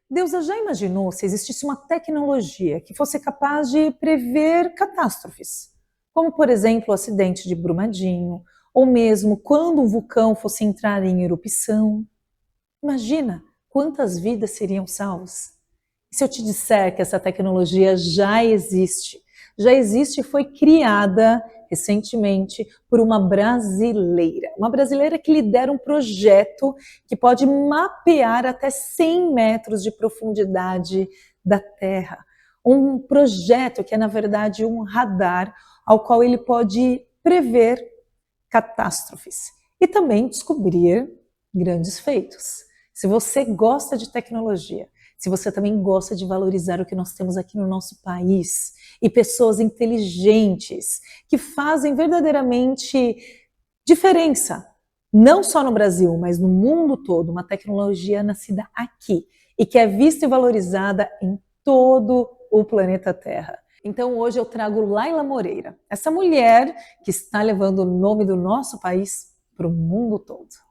Deusa, já imaginou se existisse uma tecnologia que fosse capaz de prever catástrofes? Como, por exemplo, o acidente de Brumadinho, ou mesmo quando um vulcão fosse entrar em erupção? Imagina quantas vidas seriam salvas. E se eu te disser que essa tecnologia já existe e foi criada recentemente por uma brasileira que lidera um projeto que pode mapear até 100 metros de profundidade da Terra. Um projeto que é, na verdade, um radar ao qual ele pode prever catástrofes e também descobrir grandes feitos. Se você gosta de tecnologia, se você também gosta de valorizar o que nós temos aqui no nosso país e pessoas inteligentes que fazem verdadeiramente diferença, não só no Brasil, mas no mundo todo, uma tecnologia nascida aqui e que é vista e valorizada em todo o planeta Terra. Então hoje eu trago Laila Moreira, essa mulher que está levando o nome do nosso país para o mundo todo.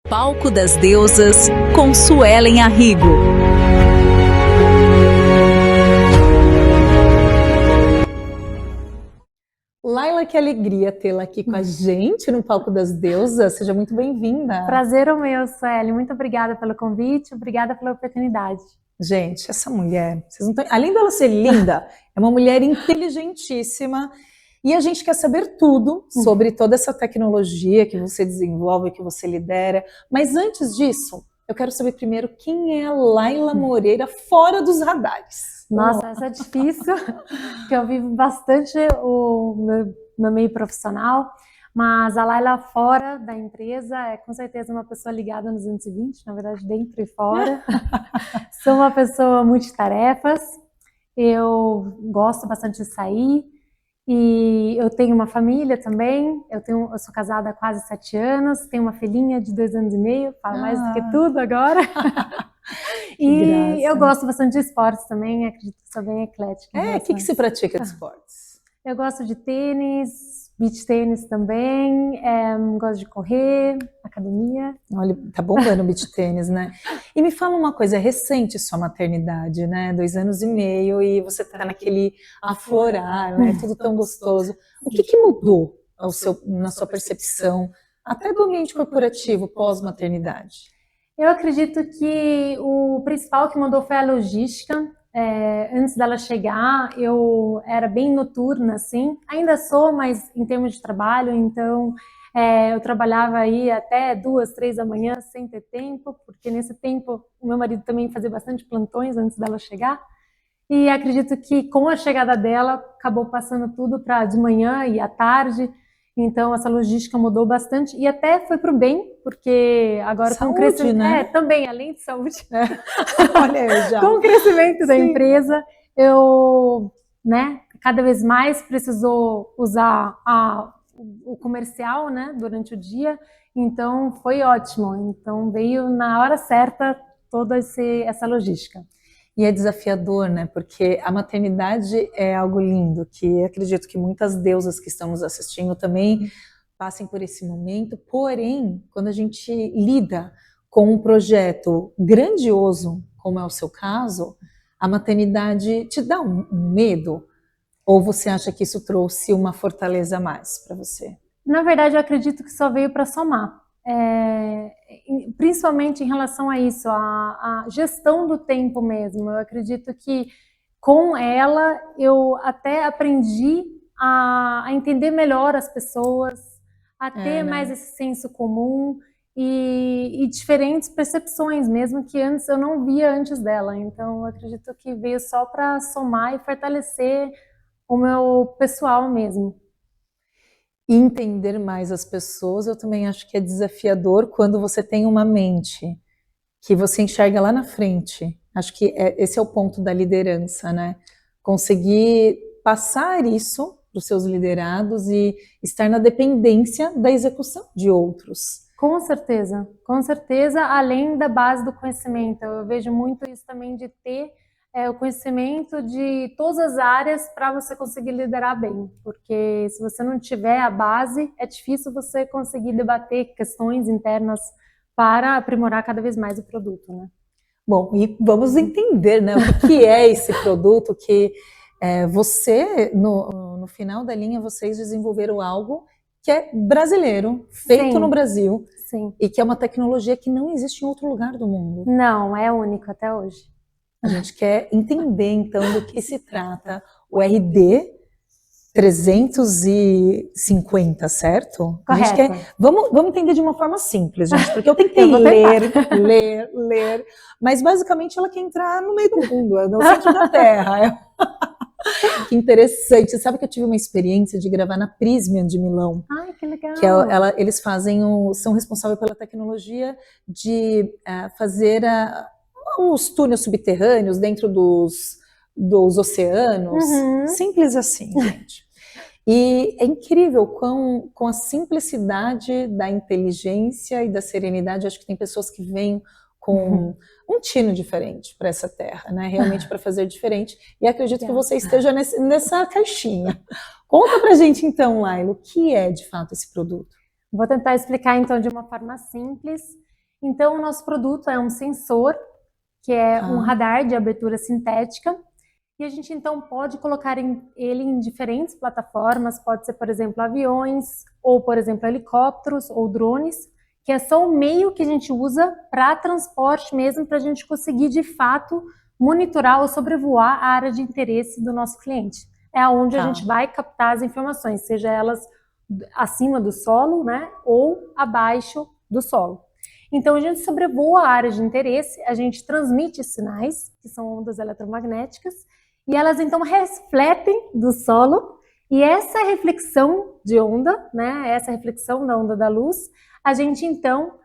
Palco das Deusas, com Suelen Arrigo. Laila, que alegria tê-la aqui com a gente no Palco das Deusas. Seja muito bem-vinda. Prazer é o meu, Sueli. Muito obrigada pelo convite, obrigada pela oportunidade. Gente, essa mulher, vocês não tão... além dela ser linda, é uma mulher inteligentíssima e a gente quer saber tudo sobre toda essa tecnologia que você desenvolve, que você lidera. Mas antes disso, eu quero saber primeiro quem é a Laila Moreira fora dos radares. Nossa, essa é difícil, porque eu vivo bastante o meu meio profissional, mas a Laila fora da empresa é com certeza uma pessoa ligada nos 220, na verdade dentro e fora. Sou uma pessoa multitarefas, eu gosto bastante de sair e eu tenho uma família também, eu sou casada há quase 7 anos, tenho uma filhinha de 2 anos e meio, falo mais do que tudo agora. E eu gosto bastante de esportes também, acredito que sou bem eclética. O que você pratica de esportes? Eu gosto de tênis, beach tênis também, gosto de correr, academia. Olha, tá bombando o beach tênis, né? E me fala uma coisa, é recente sua maternidade, né? 2 anos e meio e você tá naquele aflorar, né? Tudo tão gostoso. O que mudou na sua percepção, até do ambiente corporativo pós-maternidade? Eu acredito que o principal que mudou foi a logística. Antes dela chegar, eu era bem noturna, assim. Ainda sou, mas em termos de trabalho, então eu trabalhava aí até 2, 3 da manhã sem ter tempo, porque nesse tempo o meu marido também fazia bastante plantões antes dela chegar. E acredito que com a chegada dela, acabou passando tudo para de manhã e à tarde. Então, essa logística mudou bastante e até foi para o bem, porque agora saúde, com o crescimento, né? Também, além de saúde, Olha eu já. com o crescimento da empresa, eu, cada vez mais precisou usar o comercial, né, durante o dia, então foi ótimo. Então, veio na hora certa toda essa logística. E é desafiador, né? Porque a maternidade é algo lindo, que acredito que muitas deusas que estão nos assistindo também passem por esse momento. Porém, quando a gente lida com um projeto grandioso, como é o seu caso, a maternidade te dá um medo? Ou você acha que isso trouxe uma fortaleza a mais para você? Na verdade, eu acredito que só veio para somar. Principalmente em relação a isso, a gestão do tempo mesmo. Eu acredito que com ela eu até aprendi a entender melhor as pessoas, a ter mais esse senso comum e diferentes percepções, mesmo que antes eu não via antes dela. Então eu acredito que veio só para somar e fortalecer o meu pessoal mesmo. Entender mais as pessoas, eu também acho que é desafiador quando você tem uma mente que você enxerga lá na frente. Acho que esse é o ponto da liderança, né? Conseguir passar isso para os seus liderados e estar na dependência da execução de outros. Com certeza, além da base do conhecimento. Eu vejo muito isso também de ter o conhecimento de todas as áreas para você conseguir liderar bem, porque se você não tiver a base, é difícil você conseguir debater questões internas para aprimorar cada vez mais o produto, né? Bom, e vamos entender, né, o que é esse produto que você, no final da linha, vocês desenvolveram algo que é brasileiro, feito no Sim, Brasil, sim. e que é uma tecnologia que não existe em outro lugar do mundo. Não, é único até hoje. A gente quer entender, então, do que se trata o RD 350, certo? A gente Correto. vamos entender de uma forma simples, gente, porque eu tentei Eu vou ler, mas basicamente ela quer entrar no meio do mundo, no centro da Terra. Que interessante. Você sabe que eu tive uma experiência de gravar na Prysmian de Milão, Ai, que legal. que eles são responsáveis pela tecnologia de fazer os túneis subterrâneos dentro dos oceanos. Uhum. Simples assim, gente. E é incrível com a simplicidade da inteligência e da serenidade. Acho que tem pessoas que vêm com um tino diferente para essa terra, né? Realmente para fazer diferente. E acredito que você esteja nessa caixinha. Conta pra gente então, Laila, o que é de fato esse produto? Vou tentar explicar então de uma forma simples. Então, o nosso produto é um sensor, que é um radar de abertura sintética, e a gente então pode colocar ele em diferentes plataformas, pode ser, por exemplo, aviões, ou, por exemplo, helicópteros ou drones, que é só o meio que a gente usa para transporte mesmo, para a gente conseguir, de fato, monitorar ou sobrevoar a área de interesse do nosso cliente. É onde a gente vai captar as informações, seja elas acima do solo, né, ou abaixo do solo. Então, a gente sobrevoa a área de interesse, a gente transmite sinais, que são ondas eletromagnéticas, e elas então refletem do solo, e essa reflexão de onda, né, essa reflexão da onda da luz, a gente então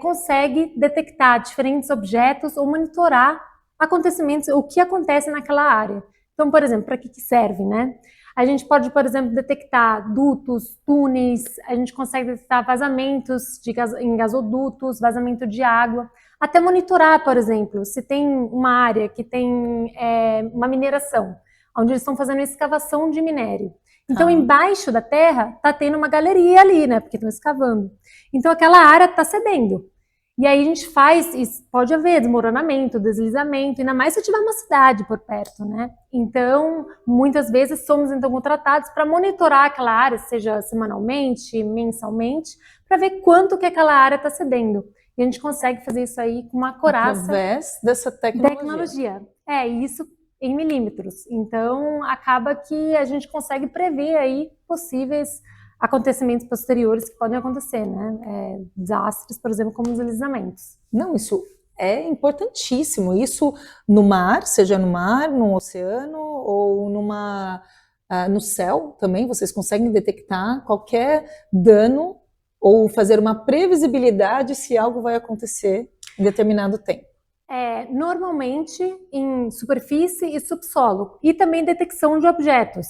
consegue detectar diferentes objetos ou monitorar acontecimentos, o que acontece naquela área. Então, por exemplo, para que serve, né? A gente pode, por exemplo, detectar dutos, túneis, a gente consegue detectar vazamentos em gasodutos, vazamento de água, até monitorar, por exemplo, se tem uma área que tem uma mineração, onde eles estão fazendo escavação de minério. Então, embaixo da terra, está tendo uma galeria ali, né? Porque estão escavando. Então, aquela área está cedendo. E aí a gente pode haver desmoronamento, deslizamento, ainda mais se tiver uma cidade por perto, né? Então, muitas vezes somos então contratados para monitorar aquela área, seja semanalmente, mensalmente, para ver quanto que aquela área está cedendo. E a gente consegue fazer isso aí com uma coraça. Através dessa tecnologia. Isso em milímetros. Então, acaba que a gente consegue prever aí possíveis acontecimentos posteriores que podem acontecer, né? Desastres, por exemplo, como os deslizamentos. Não, isso é importantíssimo. Isso no mar, seja no mar, no oceano ou no céu também, vocês conseguem detectar qualquer dano ou fazer uma previsibilidade se algo vai acontecer em determinado tempo. Normalmente em superfície e subsolo, e também detecção de objetos.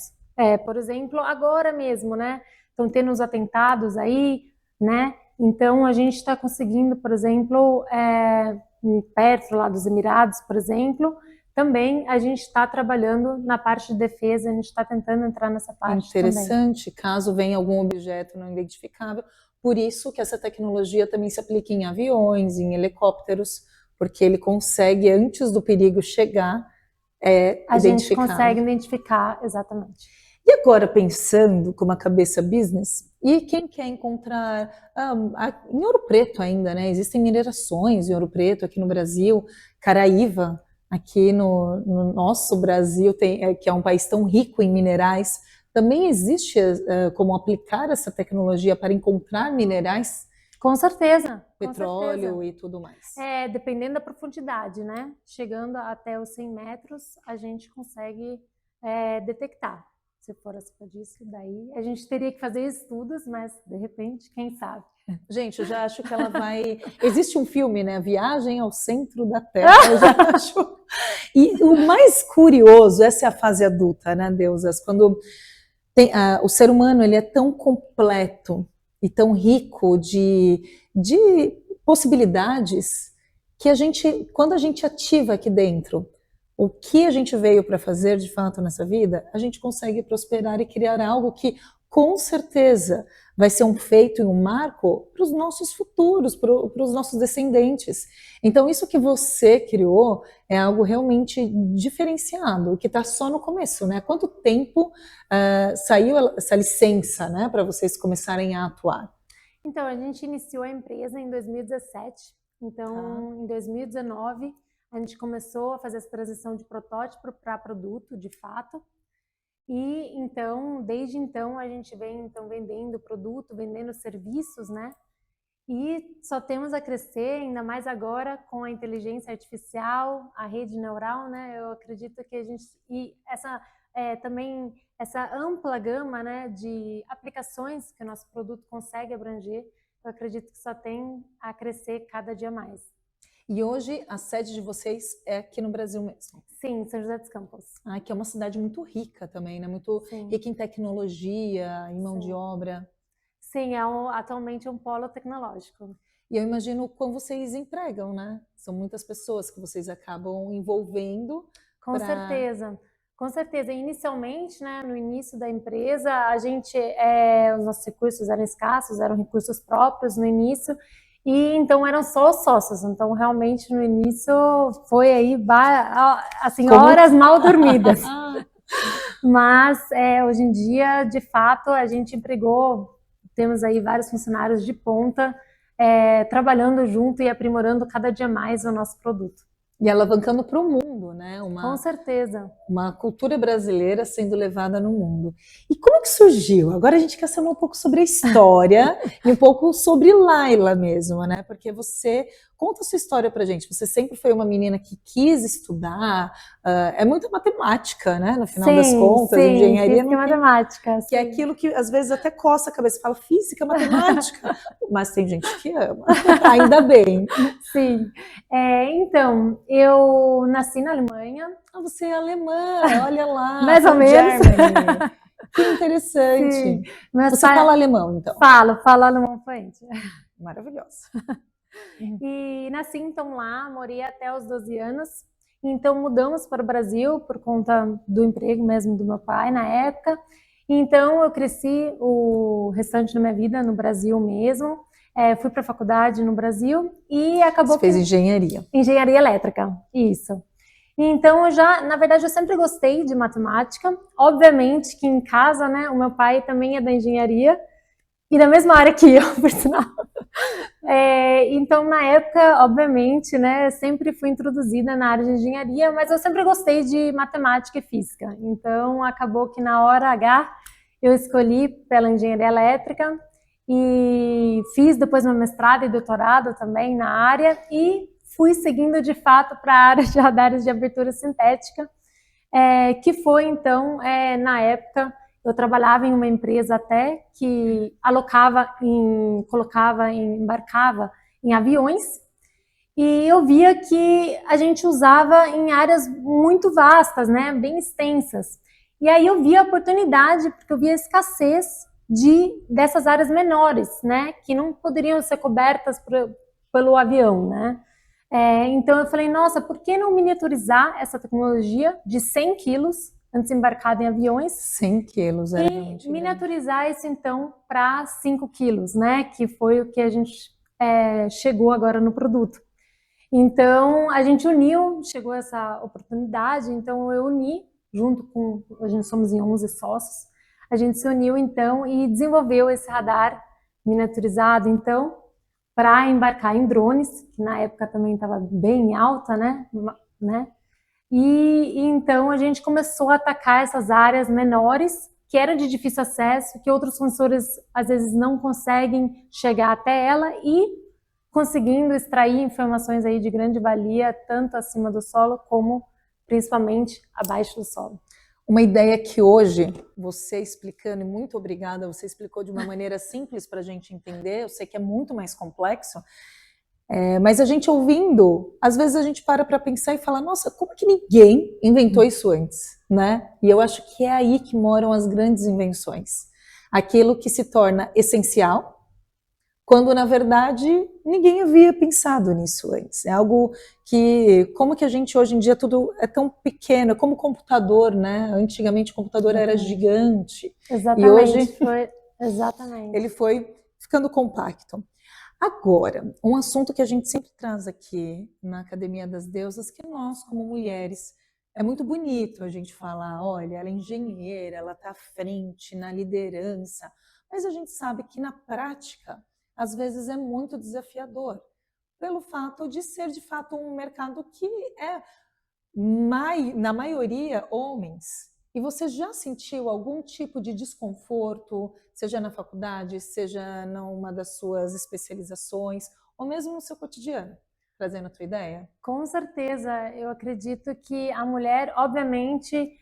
Por exemplo, agora mesmo, né? Estão tendo os atentados aí, né? Então a gente está conseguindo, por exemplo, perto lá dos Emirados, por exemplo, também a gente está trabalhando na parte de defesa, a gente está tentando entrar nessa parte. Interessante, também. Caso venha algum objeto não identificável, por isso que essa tecnologia também se aplica em aviões, em helicópteros, porque ele consegue, antes do perigo chegar, a gente consegue identificar, exatamente. E agora, pensando com uma cabeça business, e quem quer encontrar em Ouro Preto ainda, né? Existem minerações em Ouro Preto aqui no Brasil, Caraíva, aqui no nosso Brasil, que é um país tão rico em minerais, também existe como aplicar essa tecnologia para encontrar minerais? Com certeza. Petróleo e tudo mais. Dependendo da profundidade, né? Chegando até os 100 metros, a gente consegue detectar. Se for acima disso, daí a gente teria que fazer estudos, mas de repente, quem sabe? Gente, eu já acho que ela vai... Existe um filme, né? Viagem ao Centro da Terra, eu já acho. E o mais curioso, essa é a fase adulta, né, Deusas? Quando o ser humano ele é tão completo e tão rico de possibilidades que quando a gente ativa aqui dentro o que a gente veio para fazer de fato nessa vida, a gente consegue prosperar e criar algo que com certeza vai ser um feito e um marco para os nossos futuros, para os nossos descendentes. Então, isso que você criou é algo realmente diferenciado, que está só no começo, né? Quanto tempo saiu essa licença, né, para vocês começarem a atuar? Então, a gente iniciou a empresa em 2017. Então, em 2019, a gente começou a fazer essa transição de protótipo para produto, de fato. E então, desde então, a gente vem então vendendo produto, vendendo serviços, né? E só temos a crescer, ainda mais agora com a inteligência artificial, a rede neural, né? Eu acredito que a gente e essa também essa ampla gama, né, de aplicações que o nosso produto consegue abranger, eu acredito que só tem a crescer cada dia mais. E hoje a sede de vocês é aqui no Brasil mesmo? Sim, São José dos Campos. Que é uma cidade muito rica também, né? Muito Sim. rica em tecnologia, em mão de obra. Sim, atualmente é um polo tecnológico. E eu imagino como vocês empregam, né? São muitas pessoas que vocês acabam envolvendo. Com certeza. Com certeza. Inicialmente, né, no início da empresa, a gente, os nossos recursos eram escassos, eram recursos próprios no início, e então eram só os sócios. Então, realmente, no início, foi aí, assim, horas mal dormidas. Mas, hoje em dia, de fato, a gente empregou, temos aí vários funcionários de ponta, trabalhando junto e aprimorando cada dia mais o nosso produto. E alavancando para o mundo, né? Com certeza. Uma cultura brasileira sendo levada no mundo. E como que surgiu? Agora a gente quer saber um pouco sobre a história e um pouco sobre Laila mesmo, né? Porque você conta a sua história pra gente. Você sempre foi uma menina que quis estudar, é muita matemática, né? No final das contas, engenharia física e matemática. Que é aquilo que às vezes até coça a cabeça, fala física, matemática, mas tem gente que ama, ainda bem. Sim. Então, eu nasci na Alemanha. Você é alemã, olha lá. Mais ou menos. Germany. Que interessante. Sim. Você fala alemão, então? Falo alemão fluente. Maravilhoso. E nasci então lá, morei até os 12 anos. Então mudamos para o Brasil por conta do emprego mesmo do meu pai na época. Então eu cresci o restante da minha vida no Brasil mesmo. Fui para a faculdade no Brasil e acabou. Você fez engenharia? Engenharia elétrica, isso. Então na verdade eu sempre gostei de matemática. Obviamente que em casa, né, o meu pai também é da engenharia e da mesma área que eu, por sinal. Então, na época, obviamente, né, sempre fui introduzida na área de engenharia, mas eu sempre gostei de matemática e física. Então, acabou que na hora H eu escolhi pela engenharia elétrica e fiz depois meu mestrado e doutorado também na área e fui seguindo de fato para a área de radares de abertura sintética, que foi então, na época, eu trabalhava em uma empresa até que embarcava em aviões e eu via que a gente usava em áreas muito vastas, né, bem extensas. E aí eu via a oportunidade, porque eu via a escassez dessas áreas menores, né, que não poderiam ser cobertas pelo avião, né. Então eu falei, nossa, por que não miniaturizar essa tecnologia de 100 quilos antes embarcado em aviões. 100 quilos, é realmente. E miniaturizar isso então para 5 quilos, né? Que foi o que a gente chegou agora no produto. Então a gente chegou essa oportunidade, então eu uni, a gente somos em 11 sócios, a gente se uniu então e desenvolveu esse radar miniaturizado então para embarcar em drones, que na época também estava bem alta, né? E então a gente começou a atacar essas áreas menores, que eram de difícil acesso, que outros sensores às vezes não conseguem chegar até ela e conseguindo extrair informações aí de grande valia, tanto acima do solo como principalmente abaixo do solo. Uma ideia que hoje, você explicando, e muito obrigada, você explicou de uma maneira simples para a gente entender, eu sei que é muito mais complexo, mas a gente ouvindo, às vezes a gente para pensar e fala, nossa, como que ninguém inventou isso antes, né? E eu acho que é aí que moram as grandes invenções. Aquilo que se torna essencial quando na verdade ninguém havia pensado nisso antes. É algo que, como que a gente hoje em dia tudo é tão pequeno, é como o computador, né? Antigamente o computador era gigante e hoje Exatamente. ele foi ficando compacto. Agora, um assunto que a gente sempre traz aqui na Academia das Deusas, que nós, como mulheres, é muito bonito a gente falar, olha, ela é engenheira, ela está à frente na liderança, mas a gente sabe que na prática, às vezes é muito desafiador, pelo fato de ser de fato um mercado que é, na maioria, homens. E você já sentiu algum tipo de desconforto, seja na faculdade, seja numa das suas especializações, ou mesmo no seu cotidiano, trazendo a tua ideia? Com certeza, eu acredito que a mulher, obviamente,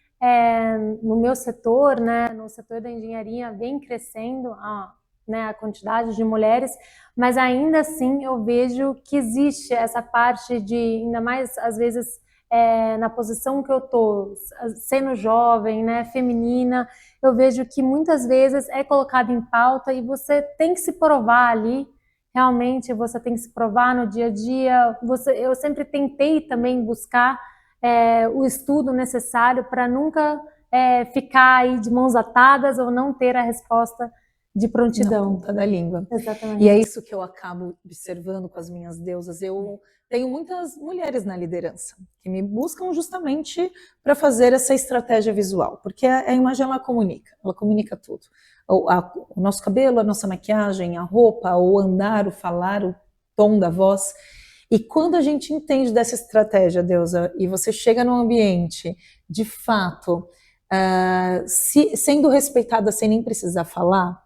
no meu setor, né, no setor da engenharia, vem crescendo a quantidade de mulheres, mas ainda assim eu vejo que existe essa parte de, ainda mais às vezes, na posição que eu estou, sendo jovem, né, feminina, eu vejo que muitas vezes é colocado em pauta e você tem que se provar ali. Realmente você tem que se provar no dia a dia. Eu sempre tentei também buscar o estudo necessário para nunca ficar aí de mãos atadas ou não ter a resposta de prontidão. Na ponta da língua. Exatamente. E é isso que eu acabo observando com as minhas deusas. Eu tenho muitas mulheres na liderança que me buscam justamente para fazer essa estratégia visual, porque a imagem ela comunica tudo. O nosso cabelo, a nossa maquiagem, a roupa, o andar, o falar, o tom da voz. E quando a gente entende dessa estratégia, deusa, e você chega num ambiente, de fato, sendo respeitada sem nem precisar falar,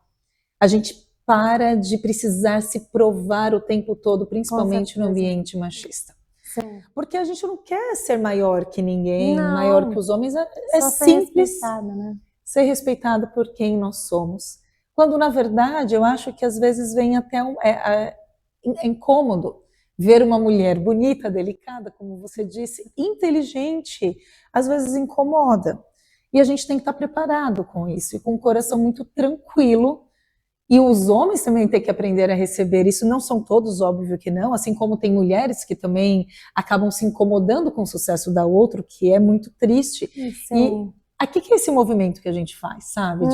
a gente para de precisar se provar o tempo todo, principalmente no ambiente machista. Sim. Porque a gente não quer ser maior que ninguém, Não, maior que os homens. É simples né? ser respeitada por quem nós somos. Quando, na verdade, eu acho que às vezes vem até é incômodo ver uma mulher bonita, delicada, como você disse, inteligente, às vezes incomoda. E a gente tem que estar preparado com isso, e com o coração muito tranquilo. E os homens também têm que aprender a receber isso, não são todos, óbvio que não, assim como tem mulheres que também acabam se incomodando com o sucesso da outra, que é muito triste. Sim. E aqui que é esse movimento que a gente faz, sabe?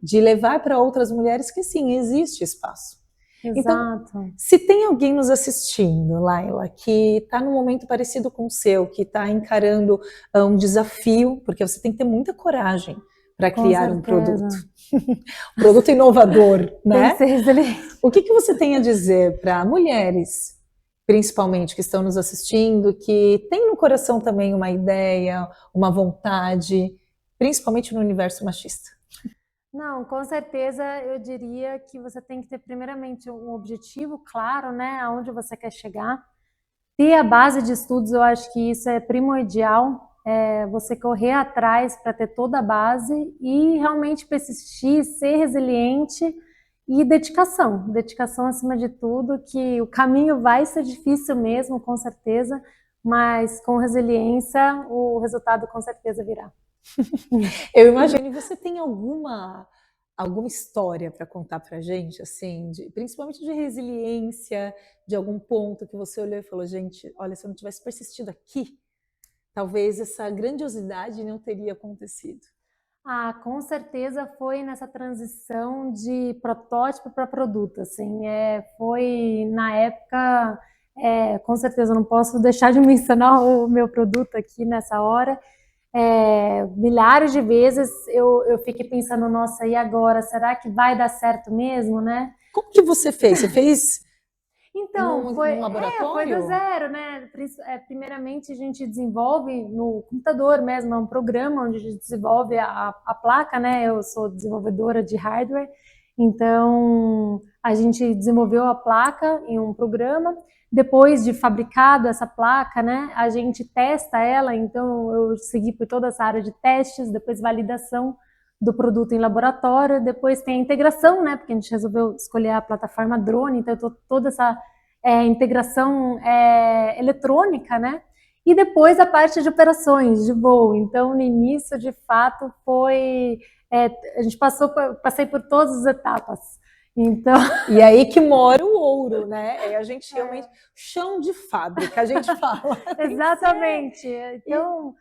De levar para outras mulheres que sim, existe espaço. Exato. Então, se tem alguém nos assistindo, Laila, que está num momento parecido com o seu, que está encarando um desafio, porque você tem que ter muita coragem para criar um produto. Um produto inovador, né? O que você tem a dizer para mulheres, principalmente, que estão nos assistindo, que têm no coração também uma ideia, uma vontade, principalmente no universo machista? Não, com certeza eu diria que você tem que ter primeiramente um objetivo claro, né, aonde você quer chegar. Ter a base de estudos, eu acho que isso é primordial, você correr atrás para ter toda a base e realmente persistir, ser resiliente e dedicação. Dedicação acima de tudo, que o caminho vai ser difícil mesmo, com certeza, mas com resiliência o resultado com certeza virá. Eu imagino. E você tem alguma história para contar para a gente, assim, principalmente de resiliência, de algum ponto que você olhou e falou, gente, olha, se eu não tivesse persistido aqui, talvez essa grandiosidade não teria acontecido? Com certeza foi nessa transição de protótipo para produto, assim, foi na época, com certeza não posso deixar de mencionar o meu produto aqui nessa hora. Milhares de vezes eu fiquei pensando, nossa, e agora? Será que vai dar certo mesmo, né? Como que você fez? Você fez então, num laboratório? Foi do zero, né? Primeiramente a gente desenvolve no computador mesmo, é um programa onde a gente desenvolve a placa, né? Eu sou desenvolvedora de hardware, então a gente desenvolveu a placa em um programa. Depois de fabricado essa placa, né, a gente testa ela, então eu segui por toda essa área de testes, depois validação do produto em laboratório, depois tem a integração, né, porque a gente resolveu escolher a plataforma drone, então toda essa integração eletrônica, né, e depois a parte de operações, de voo. Então no início, de fato, foi... a gente passei por todas as etapas. Então, E aí que mora o ouro, né? É a gente realmente, chão de fábrica, a gente fala. exatamente. Então,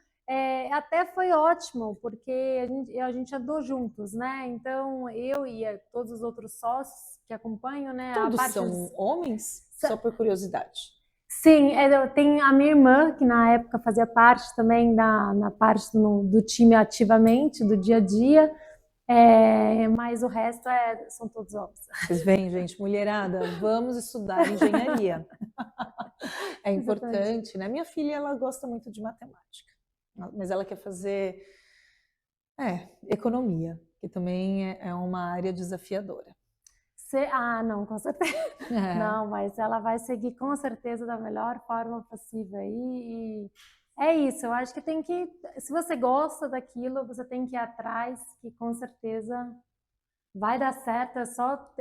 até foi ótimo, porque a gente andou juntos, né? Então, eu e todos os outros sócios que acompanham, né? A Todos parte são homens? Só por curiosidade. Sim, tem a minha irmã, que na época fazia parte também na parte do time ativamente, do dia a dia, mas o resto são todos homens. Vocês veem, gente, mulherada, vamos estudar engenharia. É importante, né? Minha filha, ela gosta muito de matemática, mas ela quer fazer economia, que também é uma área desafiadora. Não, com certeza. Não, mas ela vai seguir com certeza da melhor forma possível aí. E é isso, eu acho que se você gosta daquilo, você tem que ir atrás, que com certeza vai dar certo, é só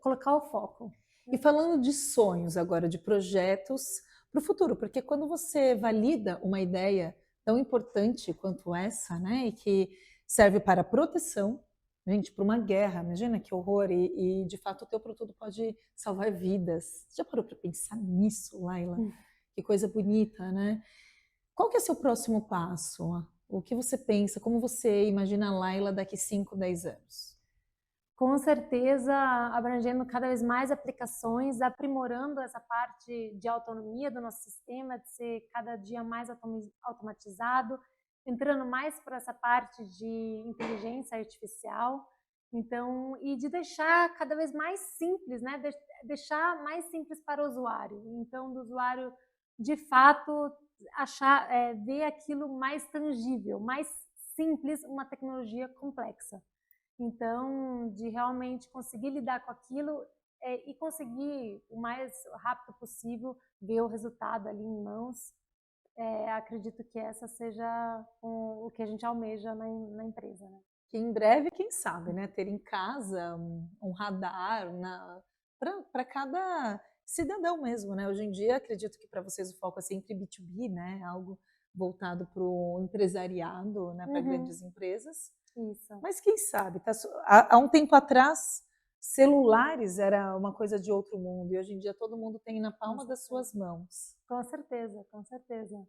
colocar o foco. E falando de sonhos agora, de projetos para o futuro, porque quando você valida uma ideia tão importante quanto essa, né, e que serve para proteção, gente, para uma guerra, imagina que horror, e de fato o teu produto pode salvar vidas. Você já parou para pensar nisso, Laila? Que coisa bonita, né? Qual que é o seu próximo passo? O que você pensa? Como você imagina a Laila daqui 5, 10 anos? Com certeza, abrangendo cada vez mais aplicações, aprimorando essa parte de autonomia do nosso sistema, de ser cada dia mais automatizado, entrando mais para essa parte de inteligência artificial, então, e de deixar cada vez mais simples, né? Deixar mais simples para o usuário. Então, do usuário, de fato, ver aquilo mais tangível, mais simples, uma tecnologia complexa. Então, de realmente conseguir lidar com aquilo e conseguir o mais rápido possível ver o resultado ali em mãos, acredito que essa seja o que a gente almeja na empresa, né? Que em breve, quem sabe, né, ter em casa um radar para cada cidadão mesmo, né? Hoje em dia, acredito que para vocês o foco é sempre B2B, né? Algo voltado para o empresariado, né? Para grandes empresas. Isso. Mas quem sabe? Há um tempo atrás, celulares era uma coisa de outro mundo e hoje em dia todo mundo tem na palma das suas mãos. Com certeza, com certeza.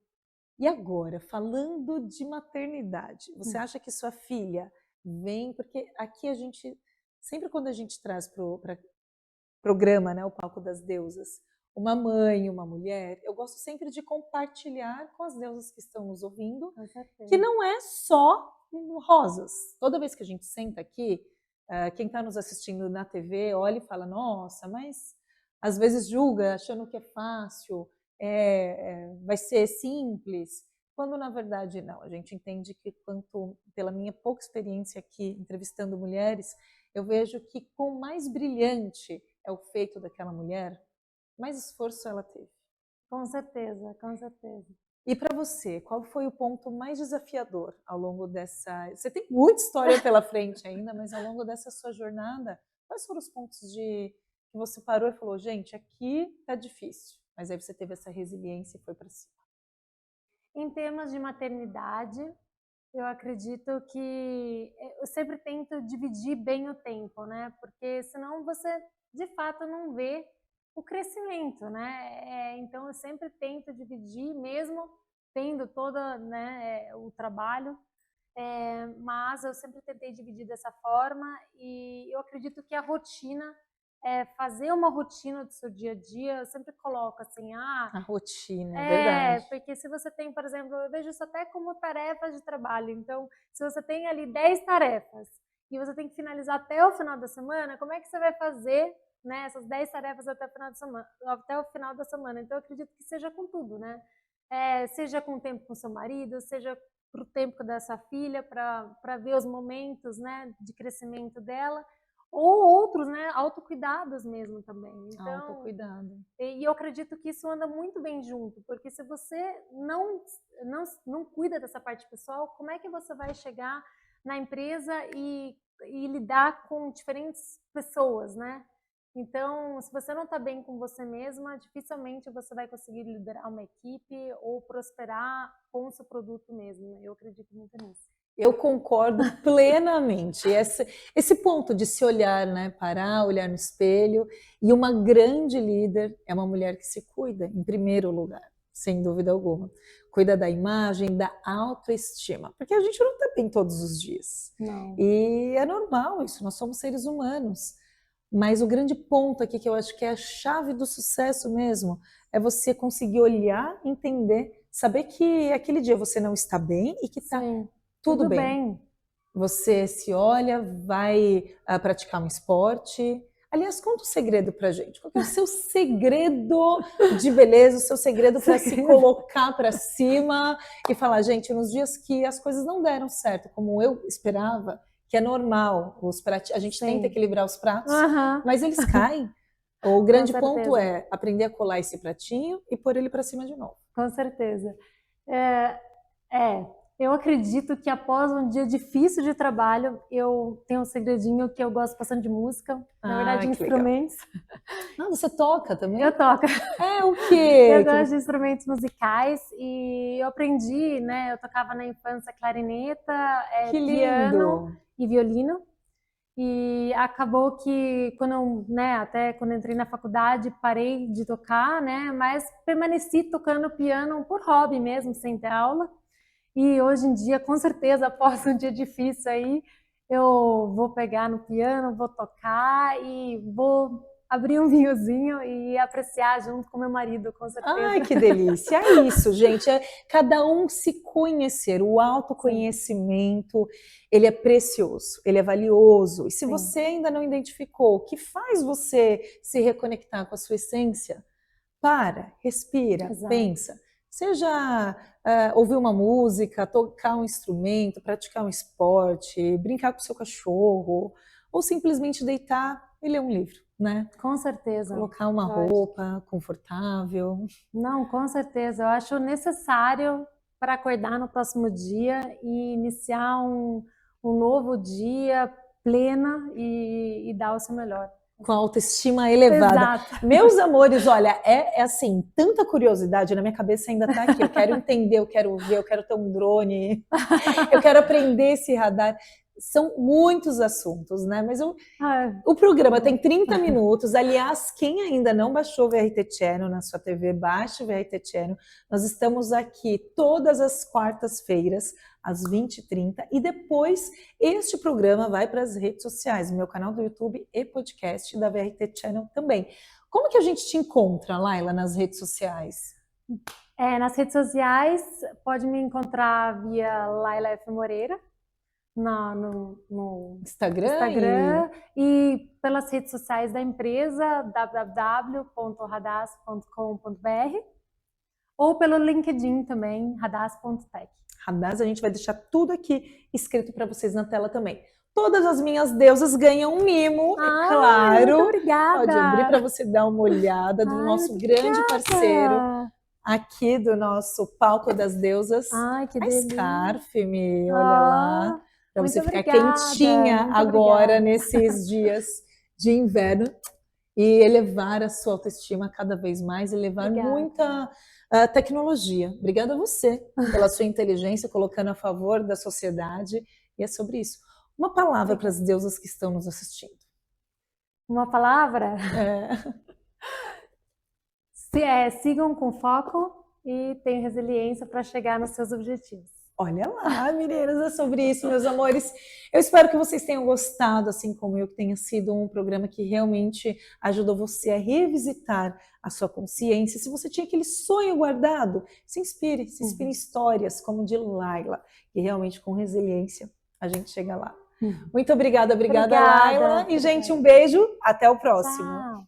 E agora, falando de maternidade, você acha que sua filha vem? Porque aqui a gente, sempre quando a gente traz para o programa, né, o Palco das Deusas, uma mãe, uma mulher, eu gosto sempre de compartilhar com as deusas que estão nos ouvindo, que não é só rosas. Toda vez que a gente senta aqui, quem está nos assistindo na TV olha e fala, nossa, mas às vezes julga achando que é fácil, vai ser simples, quando na verdade não. A gente entende que, pela minha pouca experiência aqui entrevistando mulheres, eu vejo que com mais brilhante é o feito daquela mulher, mais esforço ela teve. Com certeza, com certeza. E para você, qual foi o ponto mais desafiador ao longo dessa... Você tem muita história pela frente ainda, mas ao longo dessa sua jornada, quais foram os pontos que você parou e falou, gente, aqui tá difícil, mas aí você teve essa resiliência e foi para cima? Em termos de maternidade, eu acredito que eu sempre tento dividir bem o tempo, né? Porque senão você, de fato, não vê o crescimento, né? Então, eu sempre tento dividir, mesmo tendo todo, né, o trabalho, mas eu sempre tentei dividir dessa forma e eu acredito que a rotina, fazer uma rotina do seu dia a dia, eu sempre coloco assim, a rotina, é verdade. porque se você tem, por exemplo, eu vejo isso até como tarefas de trabalho, então, se você tem ali 10 tarefas e você tem que finalizar até o final da semana, como é que você vai fazer, né, essas 10 tarefas até o final da semana, até o final da semana? Então, eu acredito que seja com tudo, né? Seja com o tempo com seu marido, seja para o tempo da sua filha, para ver os momentos, né, de crescimento dela, ou outros, né, autocuidados mesmo também. Então, autocuidado. E eu acredito que isso anda muito bem junto, porque se você não cuida dessa parte pessoal, como é que você vai chegar na empresa e lidar com diferentes pessoas, né? Então, se você não está bem com você mesma, dificilmente você vai conseguir liderar uma equipe ou prosperar com o seu produto mesmo. Eu acredito muito nisso. Eu concordo plenamente. Esse ponto de se olhar, né? Parar, olhar no espelho. E uma grande líder é uma mulher que se cuida, em primeiro lugar, sem dúvida alguma. Cuida da imagem, da autoestima. Porque a gente não está bem todos os dias. Não. E é normal isso, nós somos seres humanos. Mas o grande ponto aqui, que eu acho que é a chave do sucesso mesmo, é você conseguir olhar, entender, saber que aquele dia você não está bem e que está Sim, tudo bem. Você se olha, vai praticar um esporte. Aliás, conta um segredo pra gente. Qual que é o seu segredo de beleza, o seu segredo para se colocar para cima e falar, gente, nos dias que as coisas não deram certo como eu esperava, que é normal, a gente Sim. tenta equilibrar os pratos, Aham. mas eles caem. O grande Com ponto certeza. é aprender a colar esse pratinho e pôr ele para cima de novo. Com certeza. Eu acredito que após um dia difícil de trabalho, eu tenho um segredinho que eu gosto bastante de música, na verdade, que legal. instrumentos. Ah, você toca também? Eu toco. É o quê? Eu gosto de instrumentos musicais e eu aprendi, né? Eu tocava na infância clarineta, Que piano lindo! e violino. E acabou que até quando eu entrei na faculdade, parei de tocar, né? Mas permaneci tocando piano por hobby mesmo, sem ter aula. E hoje em dia, com certeza, após um dia difícil aí, eu vou pegar no piano, vou tocar e vou abrir um vinhozinho e apreciar junto com meu marido, com certeza. Ai, que delícia! É isso, gente. É cada um se conhecer. O autoconhecimento, ele é precioso, ele é valioso. E se Sim. você ainda não identificou o que faz você se reconectar com a sua essência, para, respira, Exato. pensa. Seja ouvir uma música, tocar um instrumento, praticar um esporte, brincar com o seu cachorro, ou simplesmente deitar e ler um livro, né? Com certeza. Colocar uma roupa confortável. Não, com certeza. Eu acho necessário para acordar no próximo dia e iniciar um novo dia plena e dar o seu melhor. Com a autoestima elevada. Exato. Meus amores, olha, é assim, tanta curiosidade, na minha cabeça ainda tá aqui. Eu quero entender, eu quero ver, eu quero ter um drone, eu quero aprender esse radar. São muitos assuntos, né? Mas o programa tem 30 minutos. Aliás, quem ainda não baixou o VRT Channel na sua TV, baixe o VRT Channel. Nós estamos aqui todas as quartas-feiras, às 20h30. E depois, este programa vai para as redes sociais, meu canal do YouTube e podcast da VRT Channel também. Como que a gente te encontra, Laila, nas redes sociais? Nas redes sociais, pode me encontrar via Laila F. Moreira. No Instagram e pelas redes sociais da empresa www.radaz.com.br ou pelo LinkedIn também, radaz.tech. Radaz, a gente vai deixar tudo aqui escrito para vocês na tela também. Todas as minhas deusas ganham um mimo, é claro. Muito obrigada. Pode abrir para você dar uma olhada do nosso grande parceiro aqui do nosso Palco das Deusas. Ai, que a delícia. Scarf, olha lá. Para você ficar quentinha agora nesses dias de inverno e elevar a sua autoestima cada vez mais, e levar muita tecnologia. Obrigada a você pela sua inteligência, colocando a favor da sociedade, e é sobre isso. Uma palavra para as deusas que estão nos assistindo. Uma palavra? Sigam com foco e tenham resiliência para chegar nos seus objetivos. Olha lá, meninas, é sobre isso, meus amores. Eu espero que vocês tenham gostado, assim como eu, que tenha sido um programa que realmente ajudou você a revisitar a sua consciência. Se você tinha aquele sonho guardado, se inspire em histórias como de Laila, e realmente com resiliência a gente chega lá. Muito obrigada, Laila. E, gente, um beijo, até o próximo. Tchau.